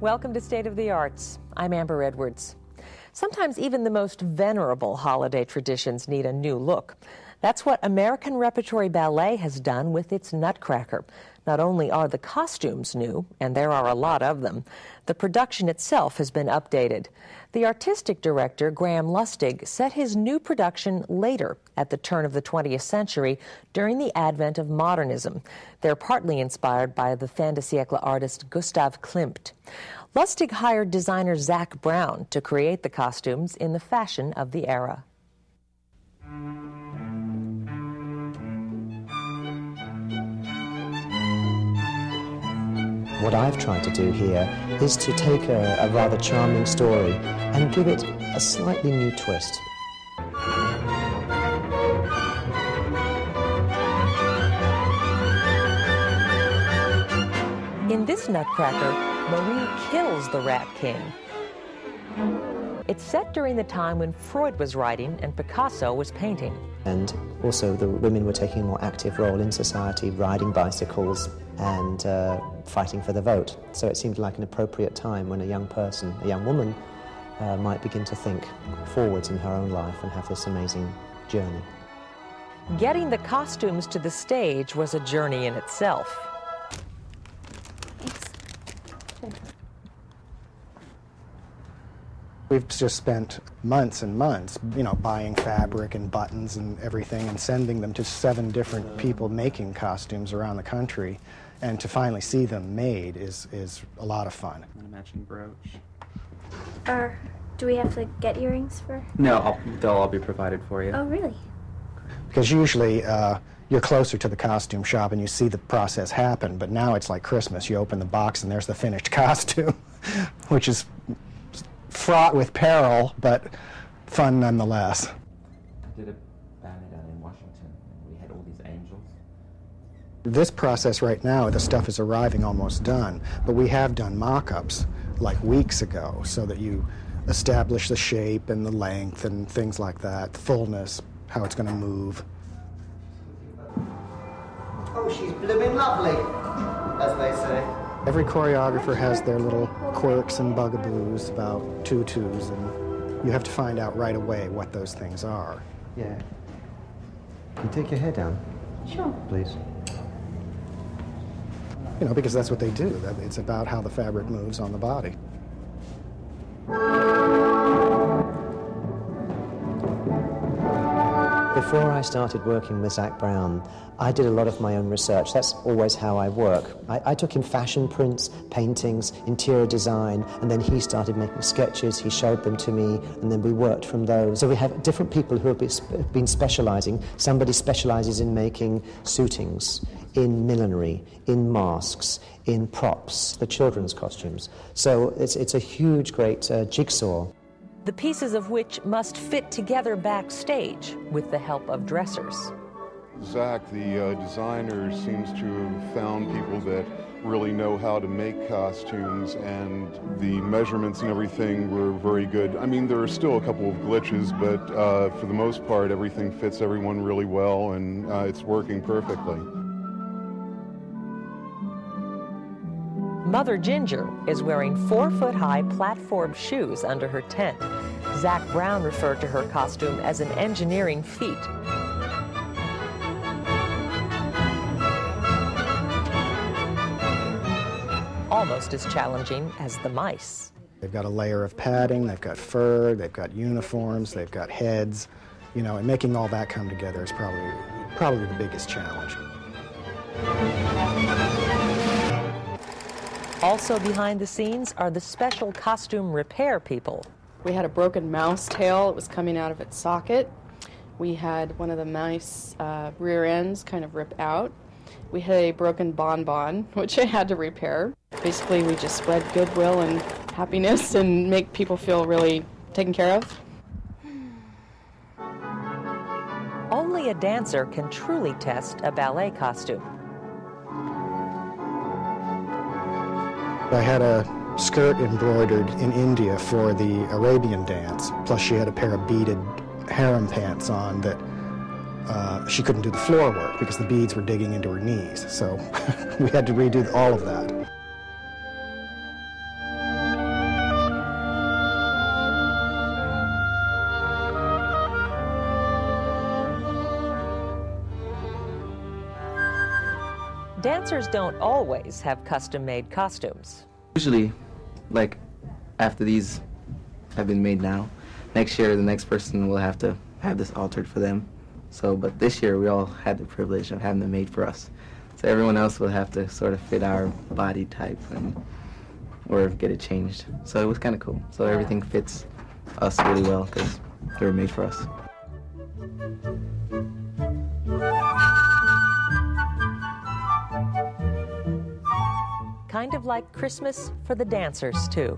Welcome to State of the Arts. I'm Amber Edwards. Sometimes even the most venerable holiday traditions need a new look. That's what American Repertory Ballet has done with its Nutcracker. Not only are the costumes new, and there are a lot of them, the production itself has been updated. The artistic director, Lustig, set his new production later at the turn of the 20th century during the advent of modernism. They're partly inspired by the fin de siècle artist Gustav Klimt. Lustig hired designer Zach Brown to create the costumes in the fashion of the era. What I've tried to do here is to take a rather charming story and give it a slightly new twist. In this Nutcracker, Marie kills the Rat King. It's set during the time when Freud was writing and Picasso was painting. And also the women were taking a more active role in society, riding bicycles and fighting for the vote. So it seemed like an appropriate time when a young person, a young woman, might begin to think forwards in her own life and have this amazing journey. Getting the costumes to the stage was a journey in itself. We've just spent months and months, buying fabric and buttons and everything and sending them to 7 different people making costumes around the country. And to finally see them made is a lot of fun. And a matching brooch. Do we have to get earrings for? No, they'll all be provided for you. Oh, really? Because usually you're closer to the costume shop and you see the process happen, but now it's like Christmas. You open the box and there's the finished costume, which is fraught with peril, but fun nonetheless. I did a ballet down in Washington, and we had all these angels. This process right now, the stuff is arriving almost done, but we have done mock-ups like weeks ago so that you establish the shape and the length and things like that, the fullness, how it's going to move. Oh, she's blooming lovely, as they say. Every choreographer has their little quirks and bugaboos about tutus, and you have to find out right away what those things are. Yeah. Can you take your hair down? Sure. Please. Because that's what they do. It's about how the fabric moves on the body. Before I started working with Zach Brown, I did a lot of my own research. That's always how I work. I took in fashion prints, paintings, interior design, and then he started making sketches. He showed them to me, and then we worked from those. So we have different people who have been specializing. Somebody specializes in making suitings, in millinery, in masks, in props, the children's costumes. So it's a huge, great jigsaw. The pieces of which must fit together backstage with the help of dressers. Zach, the designer, seems to have found people that really know how to make costumes, and the measurements and everything were very good. I mean, there are still a couple of glitches, but for the most part, everything fits everyone really well, and it's working perfectly. Mother Ginger is wearing 4-foot-high platform shoes under her tent. Zach Brown referred to her costume as an engineering feat. Almost as challenging as the mice. They've got a layer of padding, they've got fur, they've got uniforms, they've got heads, and making all that come together is probably the biggest challenge. Also behind the scenes are the special costume repair people. We had a broken mouse tail. It was coming out of its socket. We had one of the mice rear ends kind of rip out. We had a broken bonbon, which I had to repair. Basically, we just spread goodwill and happiness and make people feel really taken care of. Only a dancer can truly test a ballet costume. I had a skirt embroidered in India for the Arabian dance, plus she had a pair of beaded harem pants on that she couldn't do the floor work because the beads were digging into her knees, so we had to redo all of that. Dancers don't always have custom-made costumes. Usually, like, after these have been made now, next year the next person will have to have this altered for them. So, but this year we all had the privilege of having them made for us. So everyone else will have to sort of fit our body type or get it changed. So it was kind of cool. So everything fits us really well because they were made for us. Kind of like Christmas for the dancers, too.